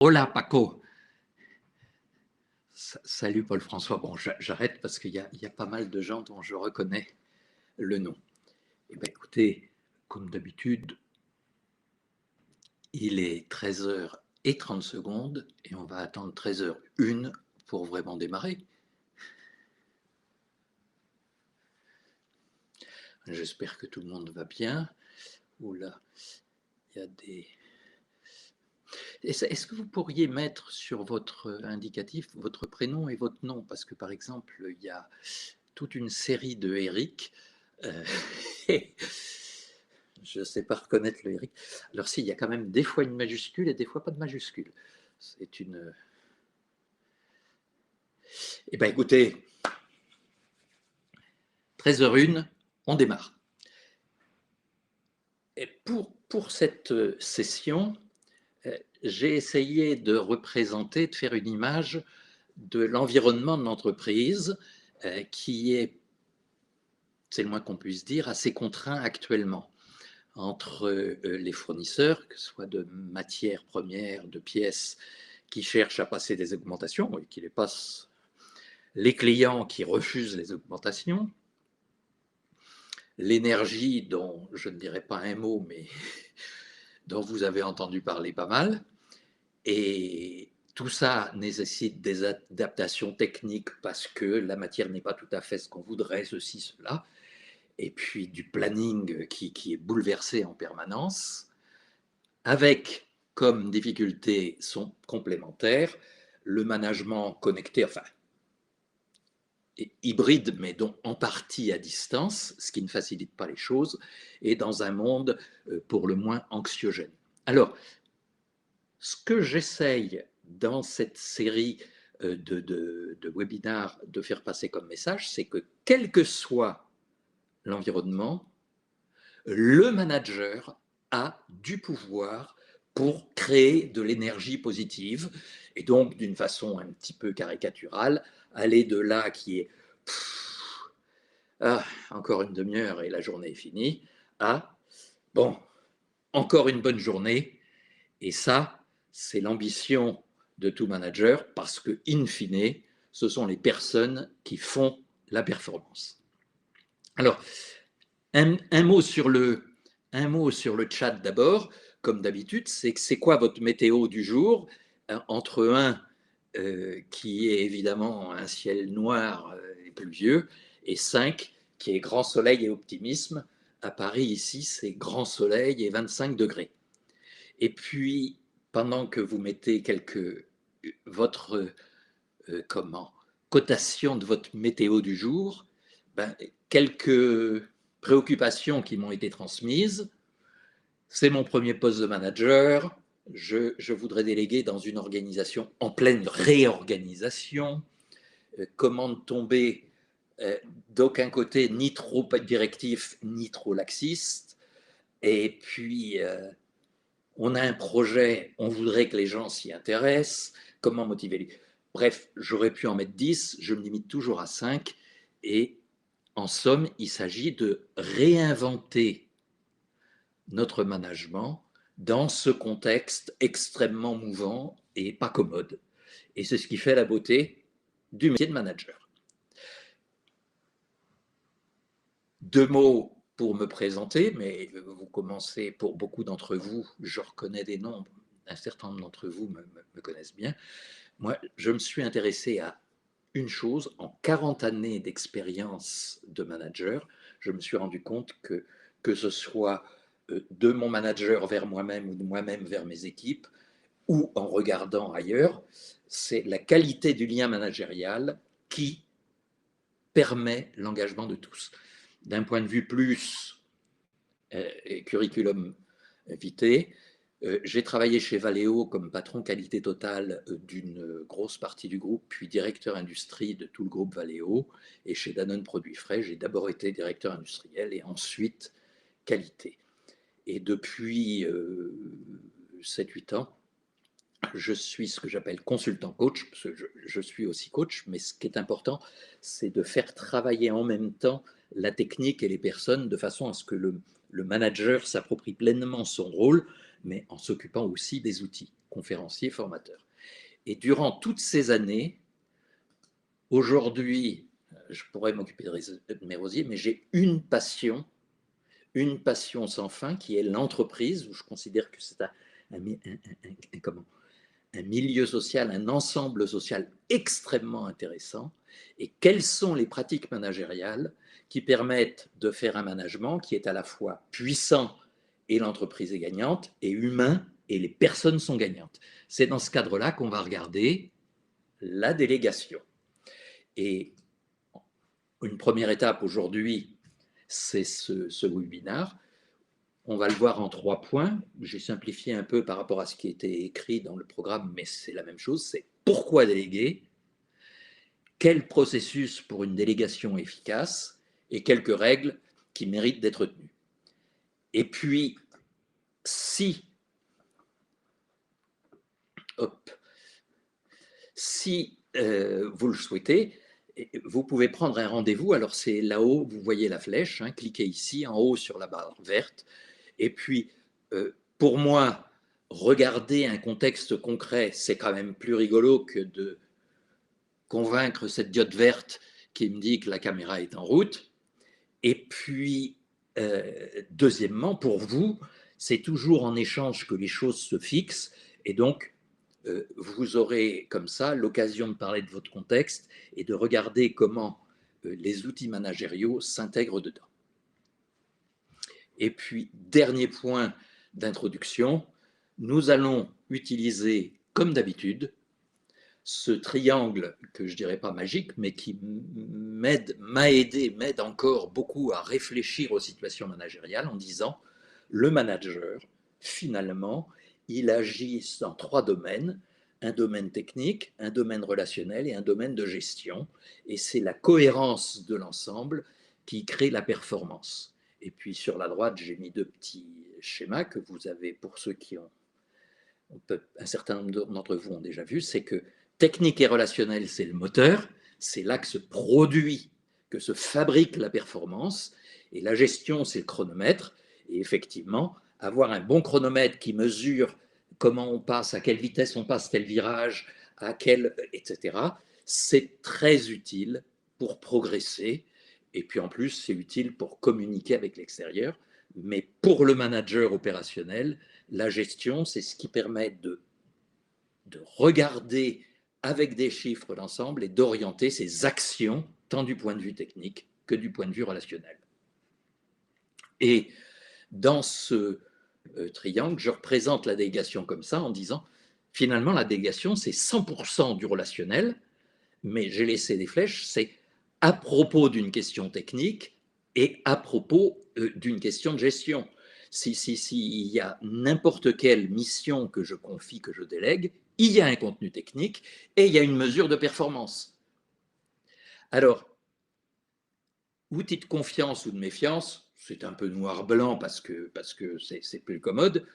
Hola Paco, salut Paul-François. Bon, j'arrête parce qu'il y a pas mal de gens dont je reconnais le nom. Eh bien, écoutez, comme d'habitude, il est 13h30 et on va attendre 13h01 pour vraiment démarrer. J'espère que tout le monde va bien. Oula, il y a des... Est-ce que vous pourriez mettre sur votre indicatif votre prénom et votre nom? Parce que par exemple, il y a toute une série de Eric. Euh, je ne sais pas reconnaître le Eric. Alors si, il y a quand même des fois une majuscule et des fois pas de majuscule. C'est une... Eh bien écoutez, 13h01, on démarre. Et pour cette session, j'ai essayé de représenter, de faire une image de l'environnement de l'entreprise qui est, c'est le moins qu'on puisse dire, assez contraint actuellement entre les fournisseurs, que ce soit de matières premières, de pièces, qui cherchent à passer des augmentations et qui les passent, les clients qui refusent les augmentations, l'énergie dont je ne dirais pas un mot, mais dont vous avez entendu parler pas mal, et tout ça nécessite des adaptations techniques parce que la matière n'est pas tout à fait ce qu'on voudrait, ceci, cela, et puis du planning qui est bouleversé en permanence, avec comme difficultés sont complémentaires le management connecté, enfin hybride, mais donc en partie à distance, ce qui ne facilite pas les choses, et dans un monde pour le moins anxiogène. Alors, ce que j'essaye dans cette série de webinars de faire passer comme message, c'est que quel que soit l'environnement, le manager a du pouvoir pour créer de l'énergie positive et donc d'une façon un petit peu caricaturale, aller de là qui est encore une demi-heure et la journée est finie, à bon, encore une bonne journée. Et ça, c'est l'ambition de tout manager parce que, in fine, ce sont les personnes qui font la performance. Alors, un mot sur le chat d'abord, comme d'habitude, c'est quoi votre météo du jour entre un qui est évidemment un ciel noir et pluvieux, et 5 qui est grand soleil et optimisme. À Paris, ici, c'est grand soleil et 25 degrés. Et puis, pendant que vous mettez votre comment, cotation de votre météo du jour, ben, quelques préoccupations qui m'ont été transmises. C'est mon premier poste de manager. Je voudrais déléguer dans une organisation en pleine réorganisation. Comment ne tomber d'aucun côté ni trop directif ni trop laxiste. Et puis, on a un projet, on voudrait que les gens s'y intéressent. Comment motiver les... Bref, j'aurais pu en mettre 10, je me limite toujours à 5. Et en somme, il s'agit de réinventer notre management dans ce contexte extrêmement mouvant et pas commode. Et c'est ce qui fait la beauté du métier de manager. 2 mots pour me présenter, mais vous commencez, pour beaucoup d'entre vous, je reconnais des noms, un certain nombre d'entre vous me connaissent bien. Moi, je me suis intéressé à une chose, en 40 années d'expérience de manager, je me suis rendu compte que ce soit de mon manager vers moi-même ou de moi-même vers mes équipes, ou en regardant ailleurs, c'est la qualité du lien managérial qui permet l'engagement de tous. D'un point de vue plus curriculum vitae, j'ai travaillé chez Valeo comme patron qualité totale d'une grosse partie du groupe, puis directeur industrie de tout le groupe Valeo. Et chez Danone Produits Frais, j'ai d'abord été directeur industriel et ensuite qualité. Et depuis 7-8 ans, je suis ce que j'appelle consultant coach, parce que je suis aussi coach, mais ce qui est important, c'est de faire travailler en même temps la technique et les personnes de façon à ce que le manager s'approprie pleinement son rôle, mais en s'occupant aussi des outils. conférencier, formateur. Et durant toutes ces années, aujourd'hui, je pourrais m'occuper de mes rosiers, mais j'ai une passion sans fin, qui est l'entreprise, où je considère que c'est un milieu social, un ensemble social extrêmement intéressant. Et quelles sont les pratiques managériales qui permettent de faire un management qui est à la fois puissant et l'entreprise est gagnante, et humain et les personnes sont gagnantes. C'est dans ce cadre-là qu'on va regarder la délégation. Et une première étape aujourd'hui, c'est ce webinaire. On va le voir en 3 points. J'ai simplifié un peu par rapport à ce qui était écrit dans le programme, mais c'est la même chose. C'est pourquoi déléguer, quel processus pour une délégation efficace et quelques règles qui méritent d'être tenues. Et puis, si vous le souhaitez, vous pouvez prendre un rendez-vous. Alors, c'est là-haut, vous voyez la flèche, hein, cliquez ici, en haut sur la barre verte. Et puis, pour moi, regarder un contexte concret, c'est quand même plus rigolo que de convaincre cette diode verte qui me dit que la caméra est en route. Et puis, deuxièmement, pour vous, c'est toujours en échange que les choses se fixent. Et donc, vous aurez comme ça l'occasion de parler de votre contexte et de regarder comment les outils managériaux s'intègrent dedans. Et puis, dernier point d'introduction, nous allons utiliser, comme d'habitude, ce triangle que je ne dirais pas magique, mais qui m'aide encore beaucoup à réfléchir aux situations managériales en disant, le manager, finalement, il agit dans 3 domaines, un domaine technique, un domaine relationnel et un domaine de gestion. Et c'est la cohérence de l'ensemble qui crée la performance. Et puis sur la droite, j'ai mis 2 petits schémas que vous avez, pour ceux qui ont, un certain nombre d'entre vous ont déjà vu, c'est que technique et relationnel, c'est le moteur, c'est là que se produit, que se fabrique la performance, et la gestion, c'est le chronomètre. Et effectivement, avoir un bon chronomètre qui mesure comment on passe, à quelle vitesse on passe tel virage, etc., c'est très utile pour progresser. Et puis en plus, c'est utile pour communiquer avec l'extérieur. Mais pour le manager opérationnel, la gestion, c'est ce qui permet de regarder avec des chiffres l'ensemble et d'orienter ses actions, tant du point de vue technique que du point de vue relationnel. Et dans ce triangle, je représente la délégation comme ça en disant, finalement, la délégation, c'est 100% du relationnel, mais j'ai laissé des flèches, c'est à propos d'une question technique et à propos d'une question de gestion. S'il y a n'importe quelle mission que je confie, que je délègue, il y a un contenu technique et il y a une mesure de performance. Alors, outil de confiance ou de méfiance, c'est un peu noir-blanc parce que c'est plus commode,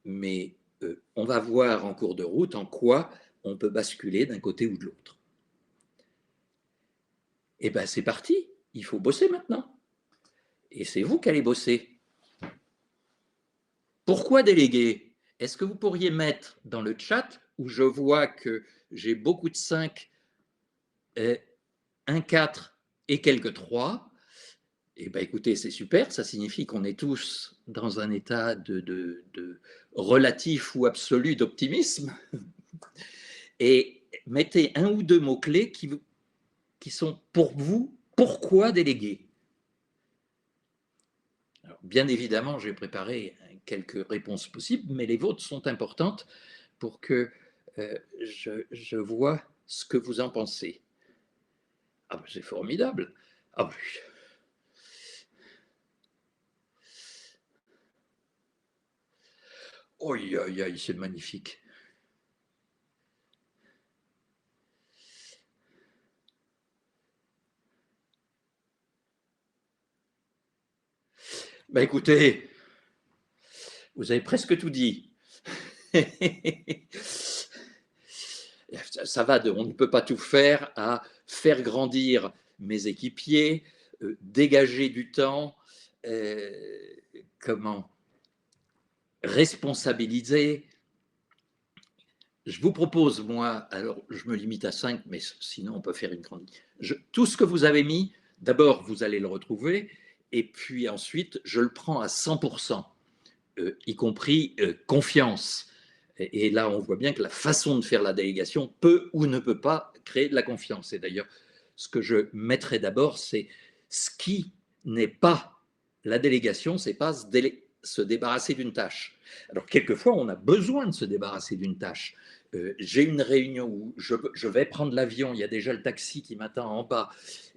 mais on va voir en cours de route en quoi on peut basculer d'un côté ou de l'autre. Eh bien, c'est parti, il faut bosser maintenant. Et c'est vous qui allez bosser. Pourquoi déléguer? Est-ce que vous pourriez mettre dans le chat, où je vois que j'ai beaucoup de 5, 1, 4 et quelques 3, eh bien, écoutez, c'est super, ça signifie qu'on est tous dans un état de relatif ou absolu d'optimisme. Et mettez 1 ou 2 mots-clés qui sont pour vous, pourquoi déléguer? Alors, bien évidemment, j'ai préparé quelques réponses possibles, mais les vôtres sont importantes pour que je vois ce que vous en pensez. Ah ben, c'est formidable. Ah ben, aïe, aïe, aïe, c'est magnifique. Ben, écoutez, vous avez presque tout dit. Ça va, on ne peut pas tout faire, à faire grandir mes équipiers, dégager du temps, comment responsabiliser, je vous propose, moi, alors je me limite à 5, mais sinon on peut faire une grande. Tout ce que vous avez mis, d'abord vous allez le retrouver, et puis ensuite je le prends à 100%, y compris confiance. Et là, on voit bien que la façon de faire la délégation peut ou ne peut pas créer de la confiance. Et d'ailleurs, ce que je mettrai d'abord, c'est ce qui n'est pas la délégation, c'est pas se débarrasser d'une tâche. Alors, quelquefois, on a besoin de se débarrasser d'une tâche. J'ai une réunion où je vais prendre l'avion, il y a déjà le taxi qui m'attend en bas,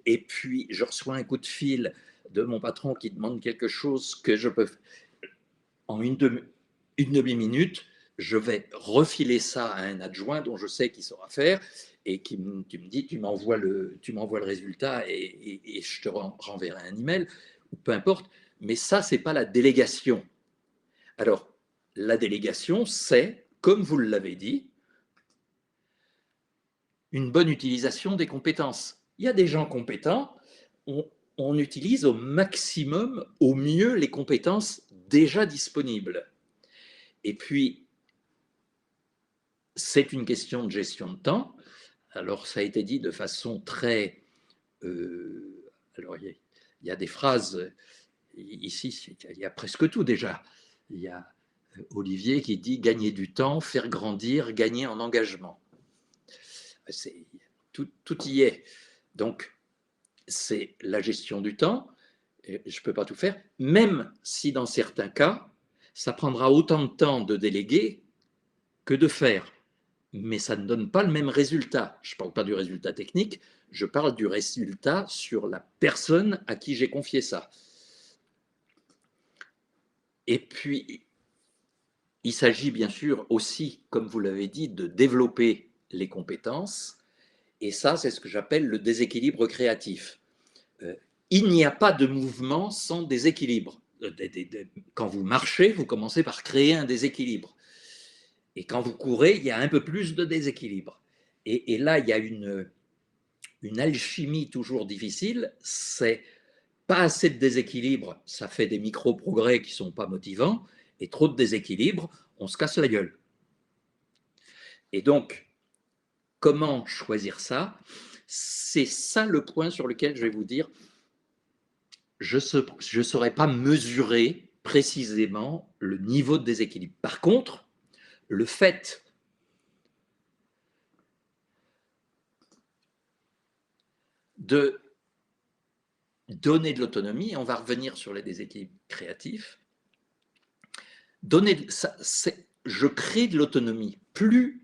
et puis je reçois un coup de fil de mon patron qui demande quelque chose que je peux en une demi-minute, je vais refiler ça à un adjoint dont je sais qu'il saura faire et tu me dis, tu m'envoies le résultat et je te renverrai un email, ou peu importe. Mais ça, c'est pas la délégation. Alors, la délégation, c'est, comme vous l'avez dit, une bonne utilisation des compétences. Il y a des gens compétents, on utilise au maximum, au mieux, les compétences déjà disponibles. Et puis, c'est une question de gestion de temps. Alors, ça a été dit de façon très... alors, il y a des phrases, ici, il y a presque tout déjà. Il y a Olivier qui dit gagner du temps, faire grandir, gagner en engagement. Tout y est. Donc, c'est la gestion du temps. Je ne peux pas tout faire, même si dans certains cas, ça prendra autant de temps de déléguer que de faire. Mais ça ne donne pas le même résultat. Je ne parle pas du résultat technique, je parle du résultat sur la personne à qui j'ai confié ça. Et puis, il s'agit bien sûr aussi, comme vous l'avez dit, de développer les compétences. Et ça, c'est ce que j'appelle le déséquilibre créatif. Il n'y a pas de mouvement sans déséquilibre. Quand vous marchez, vous commencez par créer un déséquilibre. Et quand vous courez, il y a un peu plus de déséquilibre. Et là, il y a une alchimie toujours difficile, c'est pas assez de déséquilibre, ça fait des micro-progrès qui ne sont pas motivants, et trop de déséquilibre, on se casse la gueule. Et donc, comment choisir ça? C'est ça le point sur lequel je vais vous dire, je ne saurais pas mesurer précisément le niveau de déséquilibre. Par contre, le fait de donner de l'autonomie, on va revenir sur les déséquilibres créatifs, je crée de l'autonomie. Plus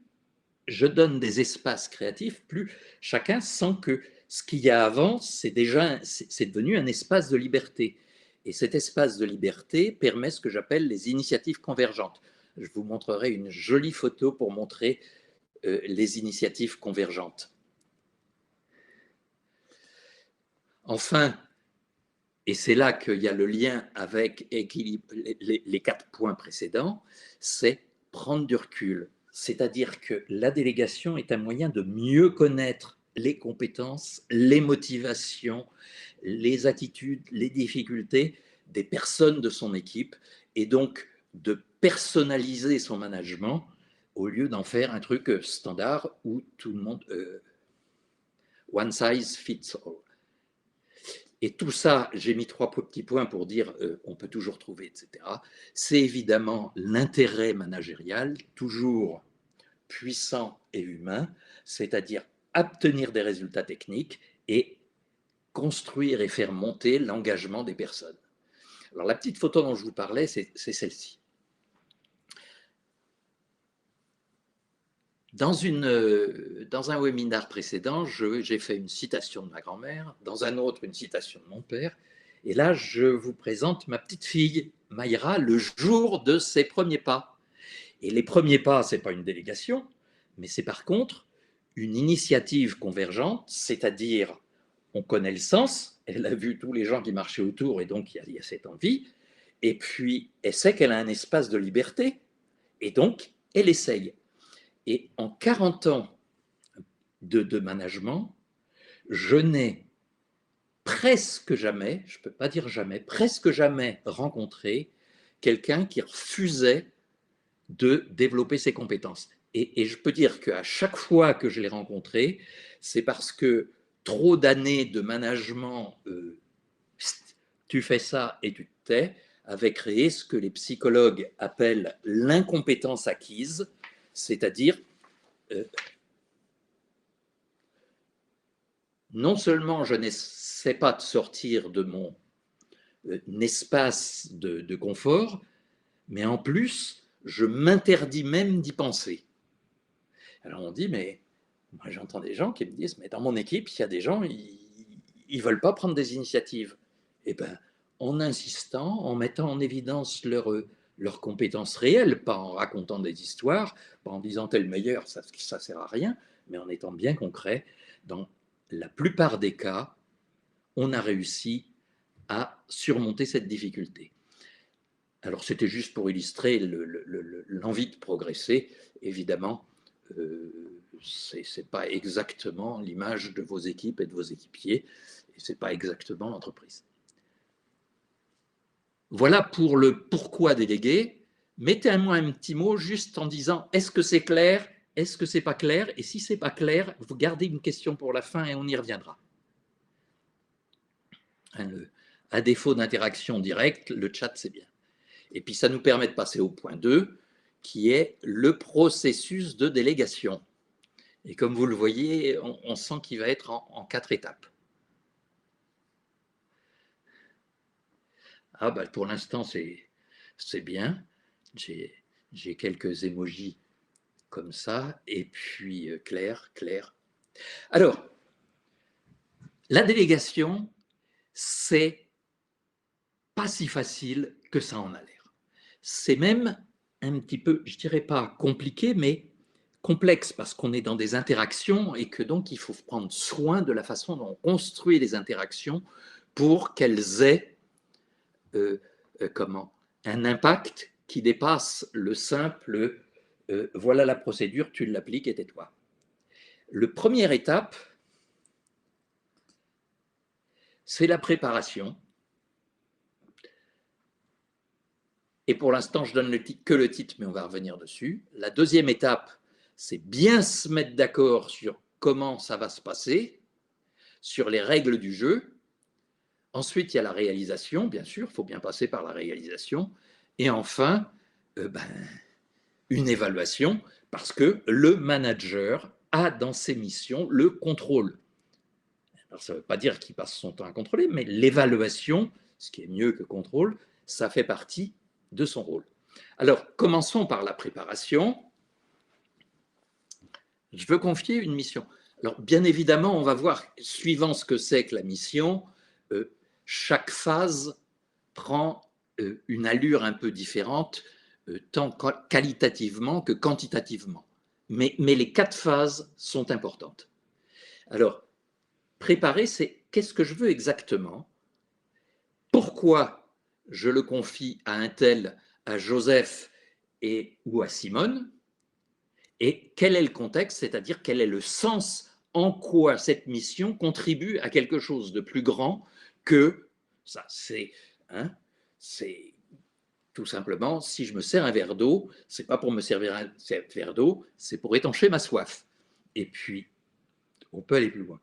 je donne des espaces créatifs, plus chacun sent que ce qu'il y a avant, c'est devenu un espace de liberté. Et cet espace de liberté permet ce que j'appelle les initiatives convergentes. Je vous montrerai une jolie photo pour montrer les initiatives convergentes. Enfin, et c'est là qu'il y a le lien avec les 4 points précédents, c'est prendre du recul. C'est-à-dire que la délégation est un moyen de mieux connaître les compétences, les motivations, les attitudes, les difficultés des personnes de son équipe, et donc de personnaliser son management au lieu d'en faire un truc standard où tout le monde one size fits all. Et tout ça, j'ai mis 3 petits points pour dire on peut toujours trouver, etc. C'est évidemment l'intérêt managérial, toujours puissant et humain, c'est-à-dire obtenir des résultats techniques et construire et faire monter l'engagement des personnes. Alors la petite photo dont je vous parlais, c'est celle-ci. Dans un webinaire précédent, j'ai fait une citation de ma grand-mère, dans un autre, une citation de mon père, et là, je vous présente ma petite fille, Maïra, le jour de ses premiers pas. Et les premiers pas, ce n'est pas une délégation, mais c'est par contre une initiative convergente, c'est-à-dire, on connaît le sens, elle a vu tous les gens qui marchaient autour, et donc il y a cette envie, et puis elle sait qu'elle a un espace de liberté, et donc elle essaye. Et en 40 ans de management, je n'ai presque jamais, je ne peux pas dire jamais, presque jamais rencontré quelqu'un qui refusait de développer ses compétences. Et je peux dire qu'à chaque fois que je l'ai rencontré, c'est parce que trop d'années de management, tu fais ça et tu te tais, avait créé ce que les psychologues appellent l'incompétence acquise, c'est-à-dire non seulement je n'essaie pas de sortir de mon espace de confort, mais en plus, je m'interdis même d'y penser. Alors on dit, mais moi j'entends des gens qui me disent, mais dans mon équipe, il y a des gens, ils ne veulent pas prendre des initiatives. Eh bien, en insistant, en mettant en évidence leurs compétences réelles, pas en racontant des histoires, pas en disant t'es le meilleur, ça ne sert à rien, mais en étant bien concret, dans la plupart des cas, on a réussi à surmonter cette difficulté. Alors c'était juste pour illustrer l'envie de progresser. Évidemment, ce n'est pas exactement l'image de vos équipes et de vos équipiers, et ce n'est pas exactement l'entreprise. Voilà pour le pourquoi déléguer. Mettez-moi un petit mot juste en disant est-ce que c'est clair, est-ce que c'est pas clair, et si c'est pas clair, vous gardez une question pour la fin et on y reviendra. À défaut d'interaction directe, le chat c'est bien. Et puis ça nous permet de passer au point 2, qui est le processus de délégation. Et comme vous le voyez, on sent qu'il va être en 4 étapes. Ah bah pour l'instant c'est bien. J'ai quelques émojis comme ça, et puis clair. Alors, la délégation, c'est pas si facile que ça en a l'air. C'est même un petit peu, je dirais pas compliqué, mais complexe parce qu'on est dans des interactions et que donc il faut prendre soin de la façon dont on construit les interactions pour qu'elles aient un impact qui dépasse le simple voilà la procédure, tu l'appliques et tais-toi. Le première étape, c'est la préparation. Et pour l'instant, je donne que le titre, mais on va revenir dessus. La deuxième étape, c'est bien se mettre d'accord sur comment ça va se passer, sur les règles du jeu. Ensuite, il y a la réalisation, bien sûr, il faut bien passer par la réalisation. Et enfin, une évaluation, parce que le manager a dans ses missions le contrôle. Alors, ça ne veut pas dire qu'il passe son temps à contrôler, mais l'évaluation, ce qui est mieux que contrôle, ça fait partie de son rôle. Alors, commençons par la préparation. Je veux confier une mission. Alors, bien évidemment, on va voir, suivant ce que c'est que la mission, chaque phase prend une allure un peu différente, tant qualitativement que quantitativement. Mais les 4 phases sont importantes. Alors, préparer, c'est qu'est-ce que je veux exactement? Pourquoi je le confie à un tel, à Joseph ou à Simone? Et quel est le contexte, c'est-à-dire quel est le sens, en quoi cette mission contribue à quelque chose de plus grand que ça. C'est tout simplement, si je me sers un verre d'eau, c'est pas pour me servir un verre d'eau, c'est pour étancher ma soif. Et puis, on peut aller plus loin.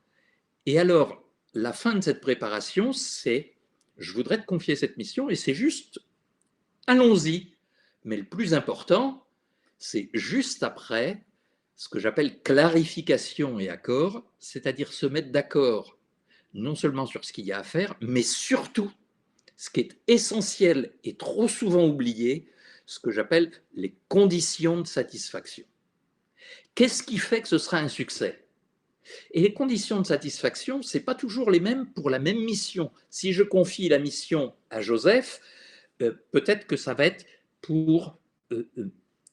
Et alors, la fin de cette préparation, c'est, je voudrais te confier cette mission, et c'est juste, allons-y. Mais le plus important, c'est juste après ce que j'appelle clarification et accord, c'est-à-dire se mettre d'accord non seulement sur ce qu'il y a à faire, mais surtout, ce qui est essentiel et trop souvent oublié, ce que j'appelle les conditions de satisfaction. Qu'est-ce qui fait que ce sera un succès? Et les conditions de satisfaction, ce n'est pas toujours les mêmes pour la même mission. Si je confie la mission à Joseph, peut-être que ça va être pour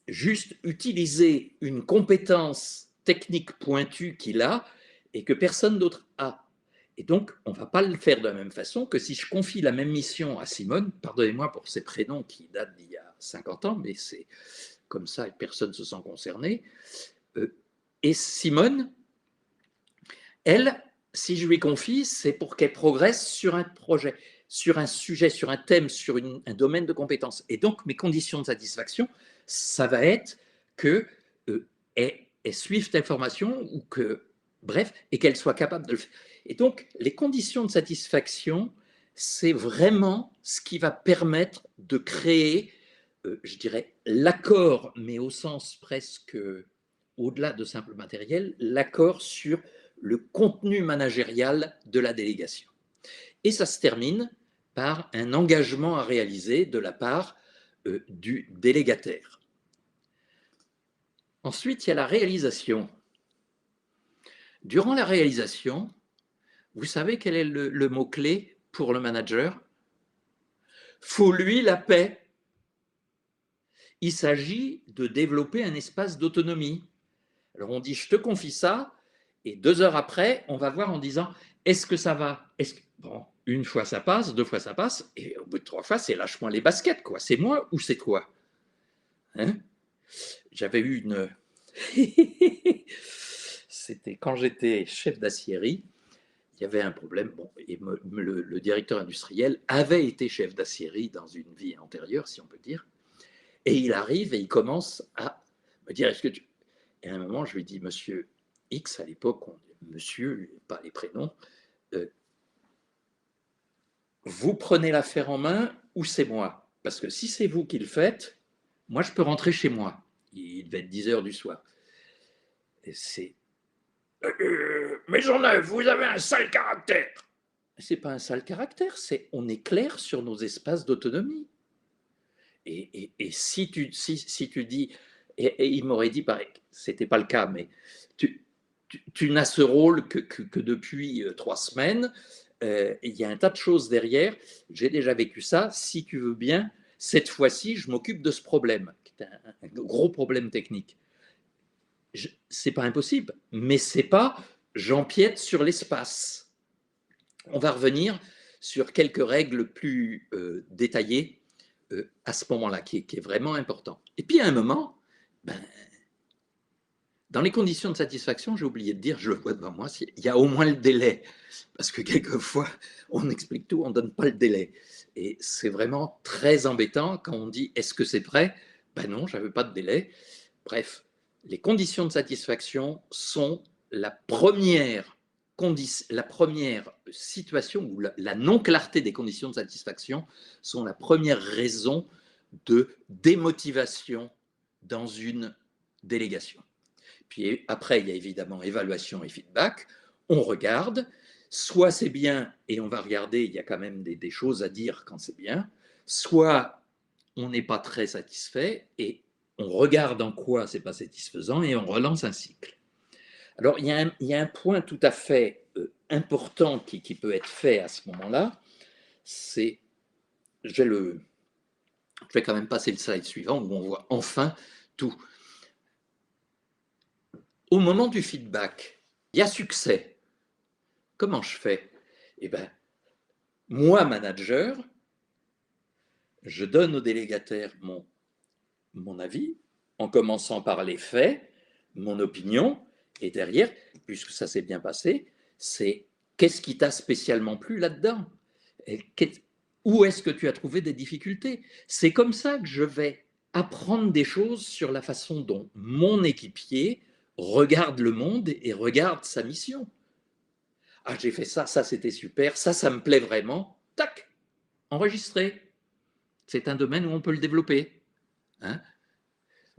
juste utiliser une compétence technique pointue qu'il a et que personne d'autre a. Et donc, on ne va pas le faire de la même façon que si je confie la même mission à Simone, pardonnez-moi pour ces prénoms qui datent d'il y a 50 ans, mais c'est comme ça et personne ne se sent concerné. Et Simone, elle, si je lui confie, c'est pour qu'elle progresse sur un projet, sur un sujet, sur un thème, sur un domaine de compétences. Et donc, mes conditions de satisfaction, ça va être que elles suivent telle formation ou que, bref, et qu'elles soient capables de le faire. Et donc, les conditions de satisfaction, c'est vraiment ce qui va permettre de créer, je dirais, l'accord, mais au sens presque au-delà de simple matériel, l'accord sur le contenu managérial de la délégation. Et ça se termine par un engagement à réaliser de la part du délégataire. Ensuite, il y a la réalisation. Durant la réalisation, vous savez quel est le mot-clé pour le manager? Faut lui la paix. Il s'agit de développer un espace d'autonomie. Alors on dit, je te confie ça, et 2 heures après, on va voir en disant, est-ce que ça va? Bon, une fois ça passe, 2 fois ça passe, et au bout de 3 fois, c'est lâche-moi les baskets, quoi. C'est moi ou c'est toi? Hein? J'avais eu une... C'était quand j'étais chef d'aciérie, il y avait un problème. Bon, et le directeur industriel avait été chef d'aciérie dans une vie antérieure, si on peut dire. Et il arrive et il commence à me dire, est-ce que tu... Et à un moment, je lui dis, monsieur X, à l'époque, monsieur, pas les prénoms, vous prenez l'affaire en main ou c'est moi? Parce que si c'est vous qui le faites, moi, je peux rentrer chez moi. Il devait être 10 heures du soir. Et c'est... Maisonneuve, vous avez un sale caractère. C'est pas un sale caractère, c'est on est clair sur nos espaces d'autonomie. Et si tu dis, et il m'aurait dit, pareil, c'était pas le cas, mais tu n'as ce rôle que depuis 3 semaines, il y a un tas de choses derrière, j'ai déjà vécu ça, si tu veux bien, cette fois-ci, je m'occupe de ce problème, qui est un gros problème technique. C'est pas impossible, mais c'est pas j'empiète sur l'espace. On va revenir sur quelques règles plus détaillées à ce moment-là, qui est vraiment important. Et puis à un moment, dans les conditions de satisfaction, j'ai oublié de dire, je le vois devant moi, il y a au moins le délai. Parce que quelquefois, on explique tout, on ne donne pas le délai. Et c'est vraiment très embêtant quand on dit, est-ce que c'est prêt? Ben non, je n'avais pas de délai. Bref, les conditions de satisfaction sont la première situation où la non-clarté des conditions de satisfaction sont la première raison de démotivation dans une délégation. Puis après, il y a évidemment évaluation et feedback. On regarde, soit c'est bien et on va regarder, il y a quand même des choses à dire quand c'est bien, soit on n'est pas très satisfait et on regarde en quoi c'est pas satisfaisant et on relance un cycle. Alors, il y a un point tout à fait important qui peut être fait à ce moment-là, c'est, je vais quand même passer le slide suivant où on voit enfin tout. Au moment du feedback, il y a succès. Comment je fais? Eh bien, moi, manager, je donne au délégataire mon avis, en commençant par les faits, mon opinion, et derrière, puisque ça s'est bien passé, c'est qu'est-ce qui t'a spécialement plu là-dedans? Où est-ce que tu as trouvé des difficultés? C'est comme ça que je vais apprendre des choses sur la façon dont mon équipier regarde le monde et regarde sa mission. Ah, j'ai fait ça, ça c'était super, ça me plaît vraiment. Tac, enregistré. C'est un domaine où on peut le développer. Hein?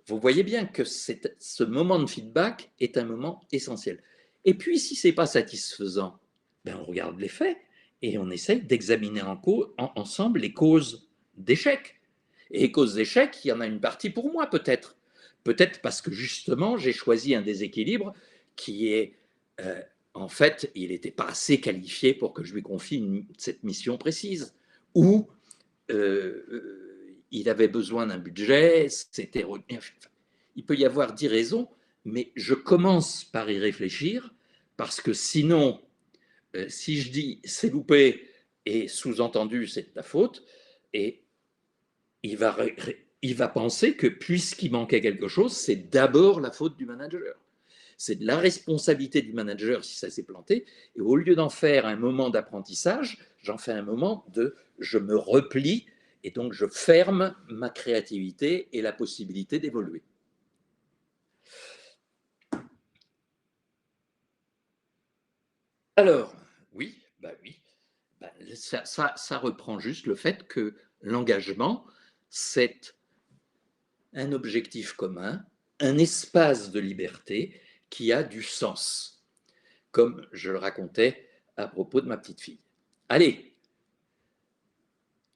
Vous voyez bien que ce moment de feedback est un moment essentiel. Et puis, si ce n'est pas satisfaisant, ben on regarde les faits et on essaye d'examiner ensemble les causes d'échec. Et les causes d'échec, il y en a une partie pour moi peut-être. Peut-être parce que justement, j'ai choisi un déséquilibre qui est, en fait, il n'était pas assez qualifié pour que je lui confie cette mission précise. Ou il avait besoin d'un budget, c'était... Il peut y avoir 10 raisons, mais je commence par y réfléchir, parce que sinon, si je dis c'est loupé, et sous-entendu c'est de ta faute, et il va penser que puisqu'il manquait quelque chose, c'est d'abord la faute du manager. C'est de la responsabilité du manager si ça s'est planté, et au lieu d'en faire un moment d'apprentissage, j'en fais un moment de je me replie, et donc je ferme ma créativité et la possibilité d'évoluer. Alors, oui, oui. Ça reprend juste le fait que l'engagement, c'est un objectif commun, un espace de liberté qui a du sens, comme je le racontais à propos de ma petite fille. Allez,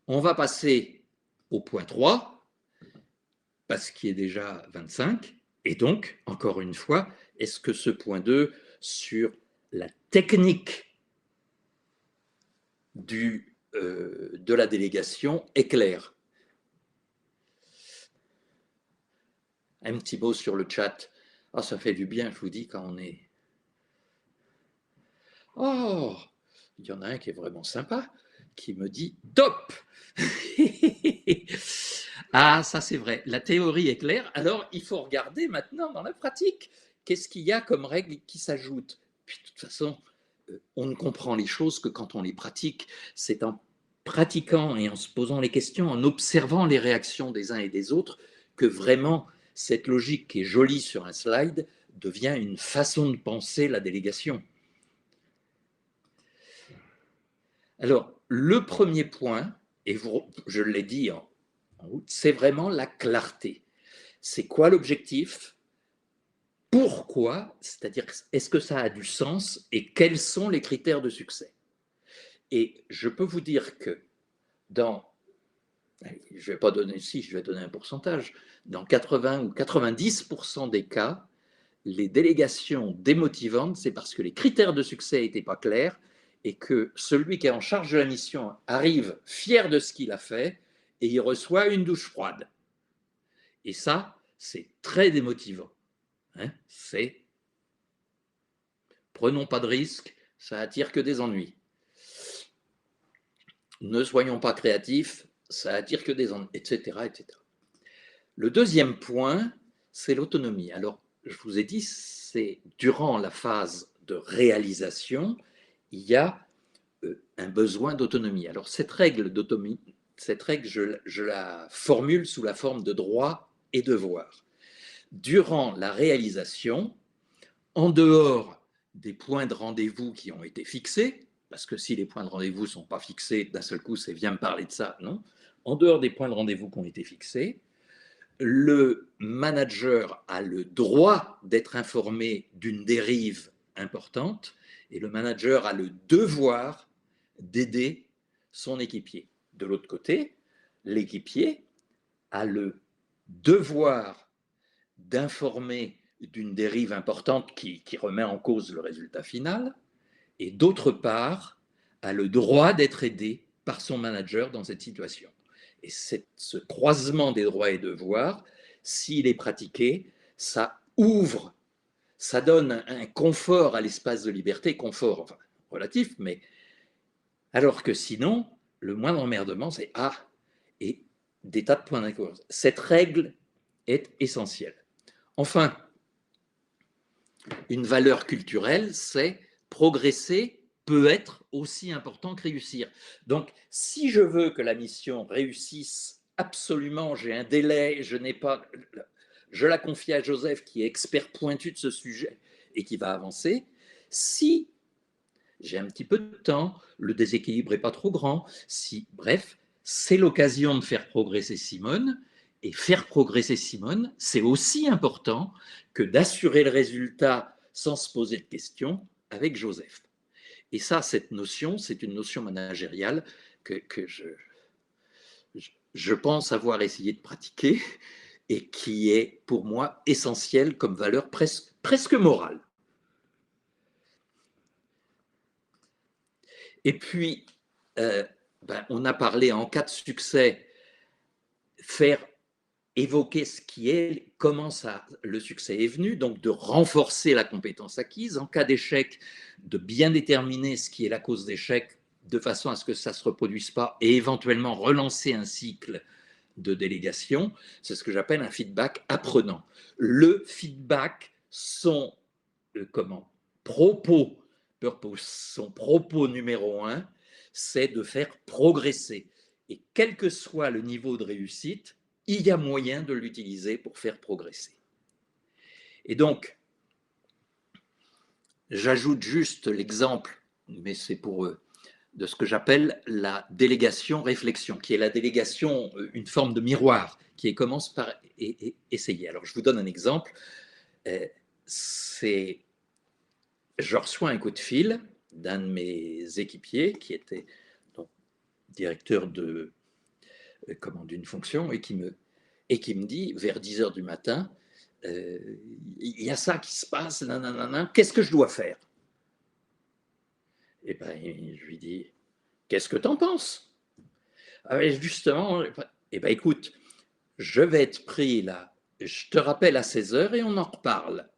on va passer au point 3, parce qu'il est déjà 25, et donc, encore une fois, est-ce que ce point 2 sur la technique de la délégation est clair? Un petit mot sur le chat. Ah, ça fait du bien, je vous dis, quand on est... Oh, il y en a un qui est vraiment sympa, qui me dit top. Ah, ça c'est vrai, la théorie est claire, alors il faut regarder maintenant dans la pratique, qu'est-ce qu'il y a comme règles qui s'ajoutent. Puis de toute façon, on ne comprend les choses que quand on les pratique, c'est en pratiquant et en se posant les questions, en observant les réactions des uns et des autres, que vraiment cette logique qui est jolie sur un slide devient une façon de penser la délégation. Alors, le premier point, et je l'ai dit en août, c'est vraiment la clarté. C'est quoi l'objectif? Pourquoi? C'est-à-dire, est-ce que ça a du sens et quels sont les critères de succès? Et je peux vous dire que dans, je vais pas donner ici, je vais donner un pourcentage, dans 80 ou 90% des cas, les délégations démotivantes, c'est parce que les critères de succès n'étaient pas clairs et que celui qui est en charge de la mission arrive fier de ce qu'il a fait et il reçoit une douche froide. Et ça, c'est très démotivant. Hein, c'est prenons pas de risques, ça attire que des ennuis. Ne soyons pas créatifs, ça attire que des ennuis, etc., etc. Le deuxième point, c'est l'autonomie. Alors, je vous ai dit, c'est durant la phase de réalisation, il y a un besoin d'autonomie. Alors, cette règle d'autonomie, je la formule sous la forme de droits et devoirs. Durant la réalisation, en dehors des points de rendez-vous qui ont été fixés, parce que si les points de rendez-vous ne sont pas fixés, d'un seul coup, c'est viens me parler de ça, non. En dehors des points de rendez-vous qui ont été fixés, le manager a le droit d'être informé d'une dérive importante et le manager a le devoir d'aider son équipier. De l'autre côté, l'équipier a le devoir d'informer d'une dérive importante qui remet en cause le résultat final et d'autre part, a le droit d'être aidé par son manager dans cette situation. Et ce croisement des droits et devoirs, s'il est pratiqué, ça ouvre, ça donne un confort à l'espace de liberté, confort enfin, relatif, mais alors que sinon, le moindre emmerdement, c'est ah, et des tas de points d'accord. Cette règle est essentielle. Enfin, une valeur culturelle, c'est progresser peut être aussi important que réussir. Donc, si je veux que la mission réussisse absolument, j'ai un délai, je n'ai pas, je la confie à Joseph qui est expert pointu de ce sujet et qui va avancer. Si j'ai un petit peu de temps, le déséquilibre n'est pas trop grand, si, bref, c'est l'occasion de faire progresser Simone. Et faire progresser Simone, c'est aussi important que d'assurer le résultat sans se poser de questions avec Joseph. Et ça, cette notion, c'est une notion managériale que je pense avoir essayé de pratiquer et qui est pour moi essentielle comme valeur presque morale. Et puis, on a parlé en cas de succès, faire évoquer ce qui est, comment ça, le succès est venu, donc de renforcer la compétence acquise. En cas d'échec, de bien déterminer ce qui est la cause d'échec de façon à ce que ça ne se reproduise pas et éventuellement relancer un cycle de délégation. C'est ce que j'appelle un feedback apprenant. Le feedback, son son propos numéro un, c'est de faire progresser. Et quel que soit le niveau de réussite, il y a moyen de l'utiliser pour faire progresser. Et donc, j'ajoute juste l'exemple mais c'est pour eux, de ce que j'appelle la délégation réflexion, qui est la délégation, une forme de miroir, qui commence par essayer. Alors, je vous donne un exemple. Je reçois un coup de fil d'un de mes équipiers qui était donc, directeur d'une fonction et qui me dit vers 10 heures du matin, il y a ça qui se passe, qu'est-ce que je dois faire? Et ben, je lui dis, qu'est-ce que tu en penses? Justement, eh ben, écoute, je vais être pris là, je te rappelle à 16 heures et on en reparle.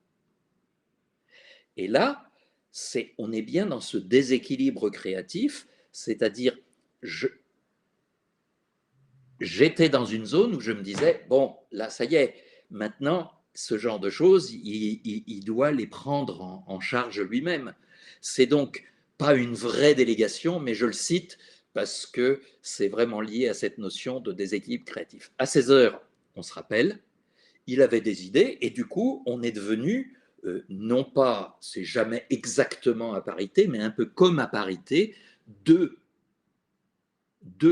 Et là, on est bien dans ce déséquilibre créatif, c'est-à-dire, j'étais dans une zone où je me disais, bon, là, ça y est, maintenant, ce genre de choses, il doit les prendre en charge lui-même. C'est donc pas une vraie délégation, mais je le cite parce que c'est vraiment lié à cette notion de déséquilibre créatif. À 16 heures, on se rappelle, il avait des idées et du coup, on est devenu, non pas, c'est jamais exactement à parité, mais un peu comme à parité, deux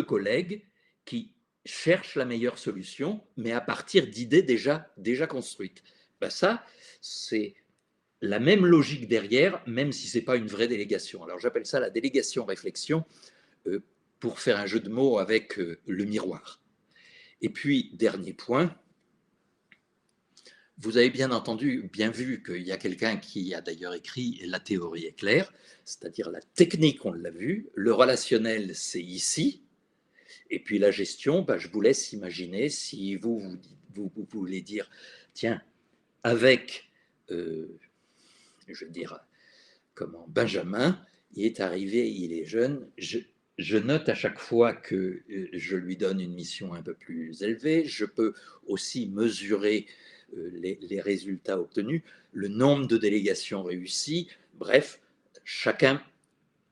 collègues qui cherchent la meilleure solution, mais à partir d'idées déjà construites. Ben ça, c'est la même logique derrière, même si ce n'est pas une vraie délégation. Alors j'appelle ça la délégation réflexion, pour faire un jeu de mots avec le miroir. Et puis, dernier point, vous avez bien entendu, bien vu qu'il y a quelqu'un qui a d'ailleurs écrit La théorie est claire, c'est-à-dire la technique, on l'a vu, le relationnel, c'est ici, et puis la gestion, je vous laisse imaginer si vous voulez dire, tiens, avec, je veux dire, Benjamin, il est arrivé, il est jeune, je note à chaque fois que je lui donne une mission un peu plus élevée, je peux aussi mesurer les résultats obtenus, le nombre de délégations réussies, bref, chacun,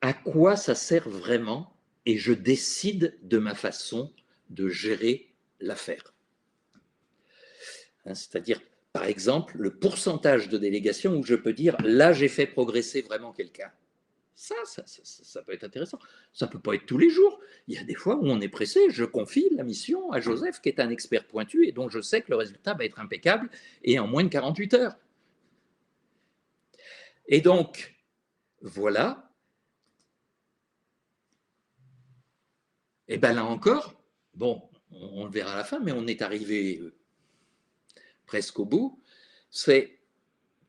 à quoi ça sert vraiment, et je décide de ma façon de gérer l'affaire. C'est-à-dire, par exemple, le pourcentage de délégations où je peux dire, là, j'ai fait progresser vraiment quelqu'un. Ça peut être intéressant. Ça ne peut pas être tous les jours. Il y a des fois où on est pressé. Je confie la mission à Joseph, qui est un expert pointu et dont je sais que le résultat va être impeccable et en moins de 48 heures. Et donc, voilà. Et bien là encore, bon, on le verra à la fin, mais on est arrivé presque au bout. C'est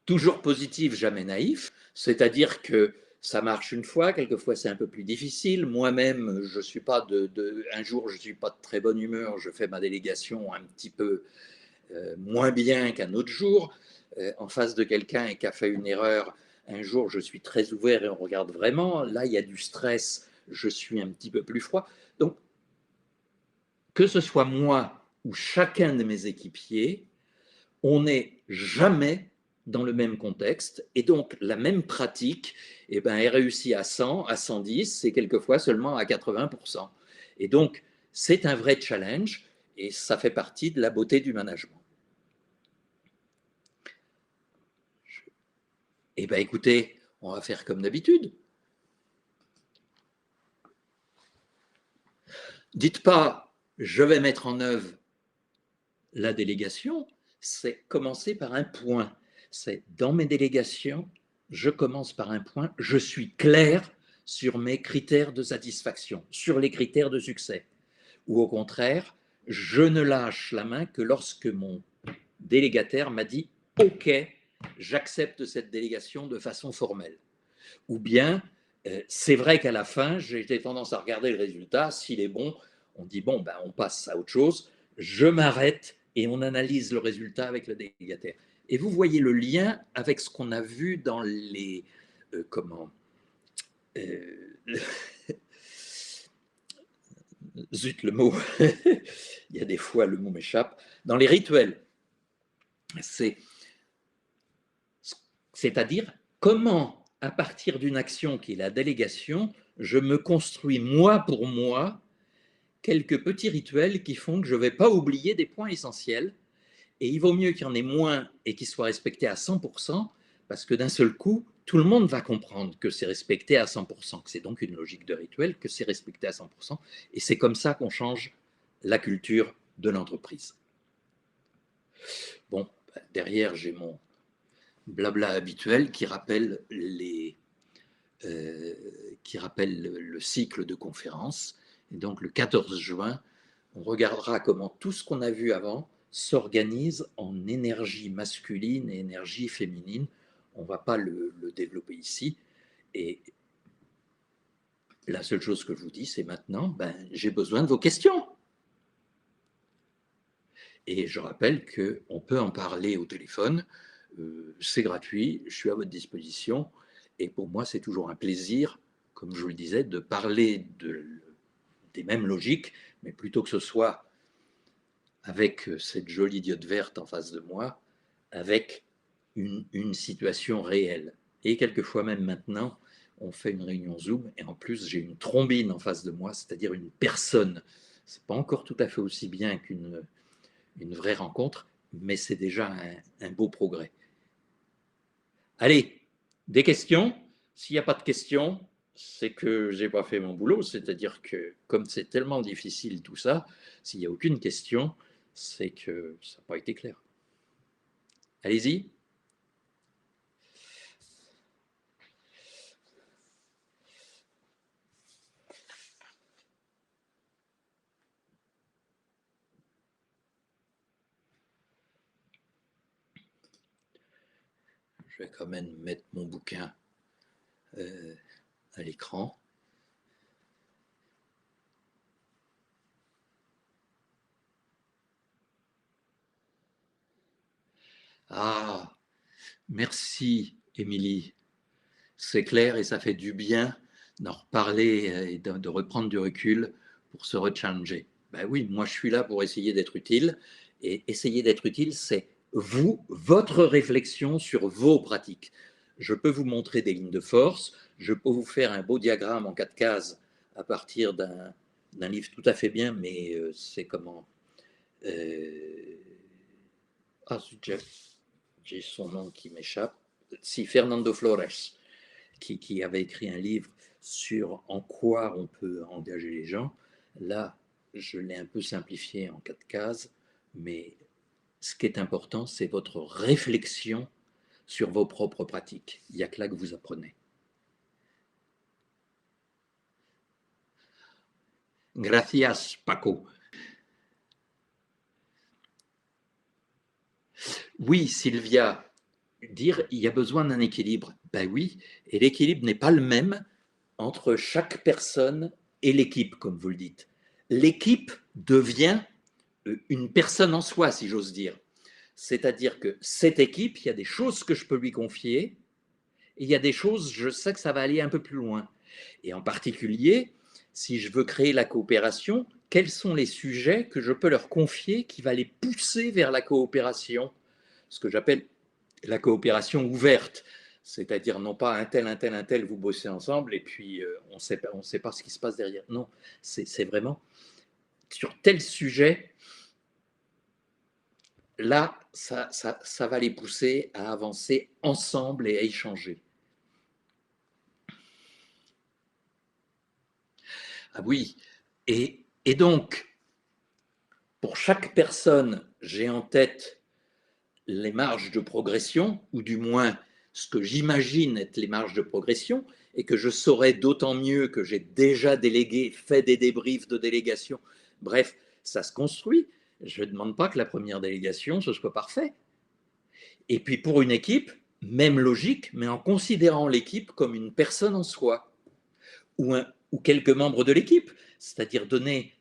toujours positif, jamais naïf. C'est-à-dire que ça marche une fois, quelquefois c'est un peu plus difficile. Moi-même, je suis pas un jour, je suis pas de très bonne humeur, je fais ma délégation un petit peu moins bien qu'un autre jour. En face de quelqu'un qui a fait une erreur, un jour, je suis très ouvert et on regarde vraiment. Là, il y a du stress, je suis un petit peu plus froid. Donc, que ce soit moi ou chacun de mes équipiers, on n'est jamais dans le même contexte et donc la même pratique est réussie à 100, à 110 et quelquefois seulement à 80%. Et donc c'est un vrai challenge et ça fait partie de la beauté du management. Écoutez, on va faire comme d'habitude. Dites pas je vais mettre en œuvre la délégation, c'est commencer par un point. C'est dans mes délégations, je commence par un point, je suis clair sur mes critères de satisfaction, sur les critères de succès. Ou au contraire, je ne lâche la main que lorsque mon délégataire m'a dit « Ok, j'accepte cette délégation de façon formelle ». Ou bien, c'est vrai qu'à la fin, j'ai tendance à regarder le résultat, s'il est bon, on dit « Bon, on passe à autre chose », je m'arrête et on analyse le résultat avec le délégataire. Et vous voyez le lien avec ce qu'on a vu dans les zut, le mot, il y a des fois le mot m'échappe, dans les rituels. C'est-à-dire comment, à partir d'une action qui est la délégation, je me construis moi pour moi quelques petits rituels qui font que je ne vais pas oublier des points essentiels. Et il vaut mieux qu'il y en ait moins et qu'ils soient respectés à 100%, parce que d'un seul coup, tout le monde va comprendre que c'est respecté à 100%, que c'est donc une logique de rituel, que c'est respecté à 100%, et c'est comme ça qu'on change la culture de l'entreprise. Bon, derrière, j'ai mon blabla habituel qui rappelle le cycle de conférences. Et donc, le 14 juin, on regardera comment tout ce qu'on a vu avant s'organise en énergie masculine et énergie féminine. On ne va pas le développer ici. Et la seule chose que je vous dis, c'est maintenant, j'ai besoin de vos questions. Et je rappelle qu'on peut en parler au téléphone. C'est gratuit, je suis à votre disposition. Et pour moi, c'est toujours un plaisir, comme je vous le disais, de parler des mêmes logiques, mais plutôt que ce soit avec cette jolie idiote verte en face de moi, avec une situation réelle. Et quelquefois même maintenant, on fait une réunion Zoom et en plus j'ai une trombine en face de moi, c'est-à-dire une personne. C'est pas encore tout à fait aussi bien qu'une vraie rencontre, mais c'est déjà un beau progrès. Allez, des questions? S'il n'y a pas de questions, c'est que j'ai pas fait mon boulot, c'est-à-dire que comme c'est tellement difficile tout ça, s'il n'y a aucune question, c'est que ça n'a pas été clair. Allez-y. Je vais quand même mettre mon bouquin à l'écran. Ah, merci Émilie. C'est clair et ça fait du bien d'en reparler et de reprendre du recul pour se rechallenger. Ben oui, moi je suis là pour essayer d'être utile. Et essayer d'être utile, c'est vous, votre réflexion sur vos pratiques. Je peux vous montrer des lignes de force, je peux vous faire un beau diagramme en 4 cases à partir d'un livre tout à fait bien, mais c'est comment Ah, j'ai son nom qui m'échappe. Si, Fernando Flores, qui avait écrit un livre sur en quoi on peut engager les gens. Là, je l'ai un peu simplifié en 4 cases, mais ce qui est important, c'est votre réflexion sur vos propres pratiques. Il n'y a que là que vous apprenez. Gracias, Paco. Oui, Sylvia, dire il y a besoin d'un équilibre. Ben oui, et l'équilibre n'est pas le même entre chaque personne et l'équipe, comme vous le dites. L'équipe devient une personne en soi, si j'ose dire. C'est-à-dire que cette équipe, il y a des choses que je peux lui confier, et il y a des choses, je sais que ça va aller un peu plus loin. Et en particulier, si je veux créer la coopération, quels sont les sujets que je peux leur confier qui va les pousser vers la coopération? Ce que j'appelle la coopération ouverte. C'est-à-dire non pas un tel, vous bossez ensemble et puis on ne sait pas ce qui se passe derrière. Non, c'est vraiment sur tel sujet, là, ça va les pousser à avancer ensemble et à échanger. Ah oui, et donc, pour chaque personne, j'ai en tête les marges de progression, ou du moins ce que j'imagine être les marges de progression, et que je saurais d'autant mieux que j'ai déjà délégué, fait des débriefs de délégation. Bref, ça se construit. Je ne demande pas que la première délégation, ce soit parfait. Et puis pour une équipe, même logique, mais en considérant l'équipe comme une personne en soi, ou quelques membres de l'équipe, c'est-à-dire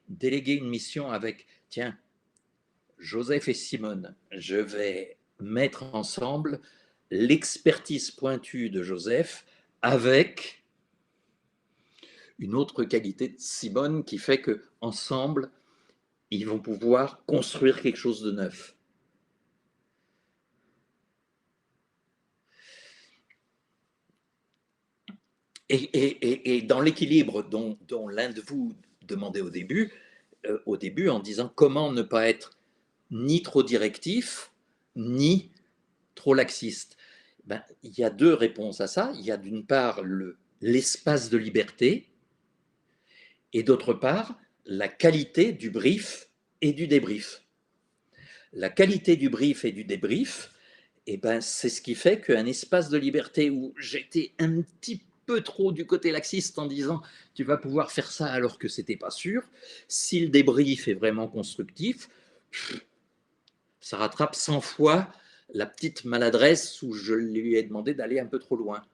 déléguer une mission avec, tiens, Joseph et Simone, je vais mettre ensemble l'expertise pointue de Joseph avec une autre qualité de Simone qui fait que ensemble, ils vont pouvoir construire quelque chose de neuf. Et dans l'équilibre dont l'un de vous demandait au début en disant comment ne pas être ni trop directif, ni trop laxiste. Ben, il y a deux réponses à ça. Il y a d'une part l'espace de liberté et d'autre part la qualité du brief et du débrief. La qualité du brief et du débrief, eh ben, c'est ce qui fait qu'un espace de liberté où j'étais un petit peu trop du côté laxiste en disant tu vas pouvoir faire ça alors que c'était pas sûr, si le débrief est vraiment constructif, ça rattrape 100 fois la petite maladresse où je lui ai demandé d'aller un peu trop loin.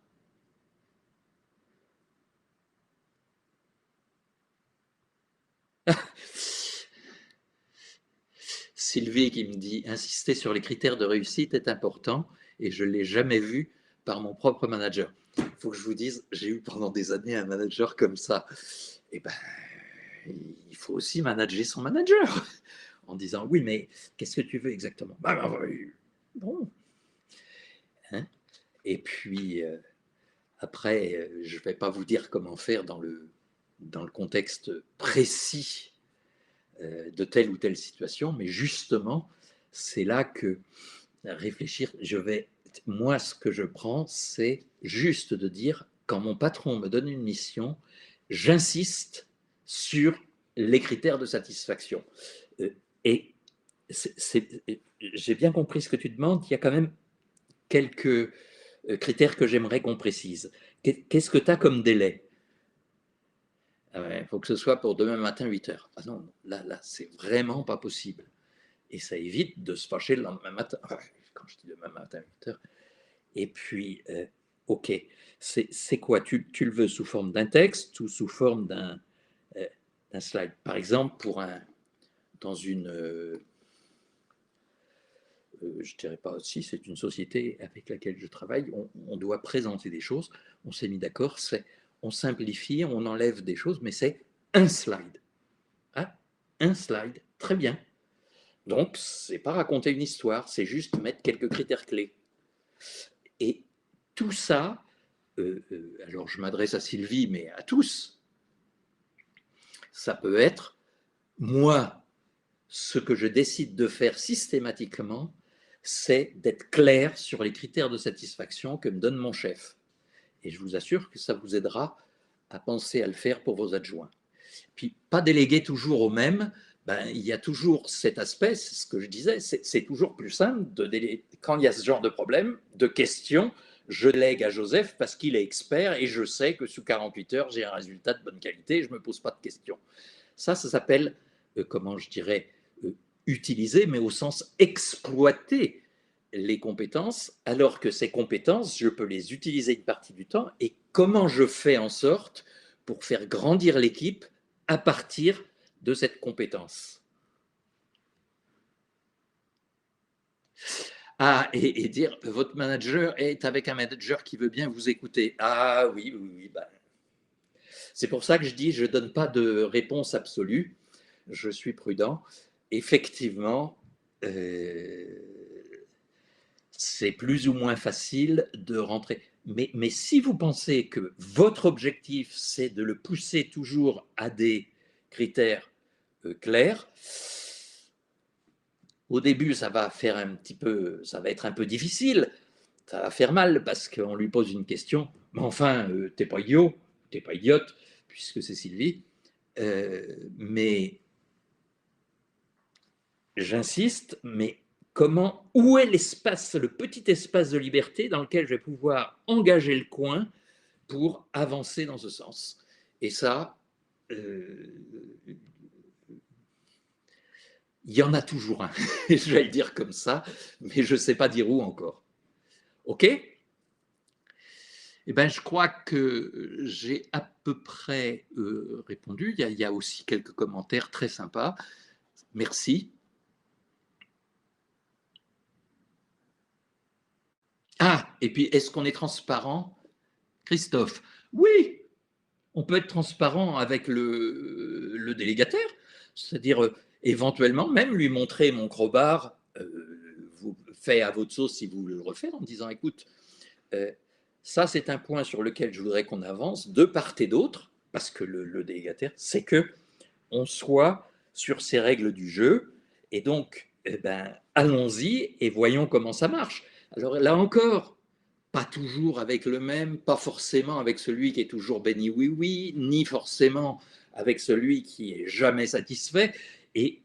Sylvie qui me dit insister sur les critères de réussite est important et je ne l'ai jamais vu par mon propre manager. Il faut que je vous dise, j'ai eu pendant des années un manager comme ça. Et ben, il faut aussi manager son manager en disant oui, mais qu'est-ce que tu veux exactement? Bon. Hein, et puis, après, je ne vais pas vous dire comment faire dans le contexte précis de telle ou telle situation, mais justement, c'est là que réfléchir, moi, ce que je prends, c'est juste de dire, quand mon patron me donne une mission, j'insiste sur les critères de satisfaction. Et j'ai bien compris ce que tu demandes, il y a quand même quelques critères que j'aimerais qu'on précise. Qu'est-ce que tu as comme délai? Il faut que ce soit pour demain matin 8 heures. Ah non, là, c'est vraiment pas possible. Et ça évite de se fâcher le lendemain matin. Quand je dis demain matin 8 heures. Et puis, OK, c'est quoi tu le veux sous forme d'un texte ou sous forme d'un slide? Par exemple, dans une, je dirais pas, si c'est une société avec laquelle je travaille, on doit présenter des choses. On s'est mis d'accord, on simplifie, on enlève des choses, mais c'est un slide. Hein, un slide, très bien. Donc, c'est pas raconter une histoire, c'est juste mettre quelques critères clés. Et tout ça, alors je m'adresse à Sylvie, mais à tous, ça peut être, moi, ce que je décide de faire systématiquement, c'est d'être clair sur les critères de satisfaction que me donne mon chef. Et je vous assure que ça vous aidera à penser à le faire pour vos adjoints. Puis, pas déléguer toujours au même, ben, il y a toujours cet aspect, c'est ce que je disais, c'est toujours plus simple de déléguer. Quand il y a ce genre de problème, de questions, je lègue à Joseph parce qu'il est expert et je sais que sous 48 heures, j'ai un résultat de bonne qualité et je ne me pose pas de questions. Ça s'appelle, comment je dirais, utiliser, mais au sens exploiter les compétences, alors que ces compétences, je peux les utiliser une partie du temps. Et comment je fais en sorte pour faire grandir l'équipe à partir de cette compétence? Ah, et dire, votre manager est avec un manager qui veut bien vous écouter. Ah oui, oui, oui. Ben, c'est pour ça que je dis, je ne donne pas de réponse absolue. Je suis prudent. Effectivement, c'est plus ou moins facile de rentrer. Mais si vous pensez que votre objectif, c'est de le pousser toujours à des critères clairs, au début, ça va être un peu difficile, ça va faire mal parce qu'on lui pose une question. Mais enfin, t'es pas idiot, t'es pas idiote, puisque c'est Sylvie. Mais j'insiste, mais où est l'espace, le petit espace de liberté dans lequel je vais pouvoir engager le coin pour avancer dans ce sens? Et ça, il y en a toujours un, je vais le dire comme ça, mais je ne sais pas dire où encore. OK? Eh ben, je crois que j'ai à peu près répondu. Il y a aussi quelques commentaires très sympas. Merci. Ah, et puis, est-ce qu'on est transparent, Christophe? Oui, on peut être transparent avec le délégataire, c'est-à-dire éventuellement même lui montrer mon crowbar, vous fait à votre sauce si vous voulez le refaire, en disant écoute, ça c'est un point sur lequel je voudrais qu'on avance de part et d'autre, parce que le délégataire, c'est que on soit sur ces règles du jeu, et donc allons-y et voyons comment ça marche. Alors là encore, pas toujours avec le même, pas forcément avec celui qui est toujours béni oui oui, ni forcément avec celui qui est jamais satisfait. Et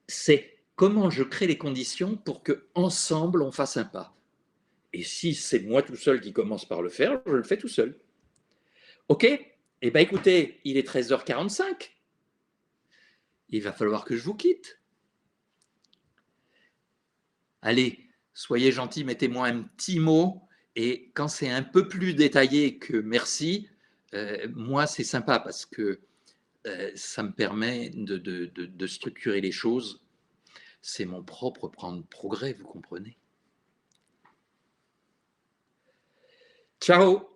c'est comment je crée les conditions pour que ensemble on fasse un pas. Et si c'est moi tout seul qui commence par le faire, je le fais tout seul. OK? Eh bien écoutez, il est 13h45. Il va falloir que je vous quitte. Allez, soyez gentil, mettez-moi un petit mot. Et quand c'est un peu plus détaillé que merci, moi c'est sympa parce que ça me permet de structurer les choses. C'est mon propre progrès, vous comprenez? Ciao.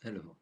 Alors.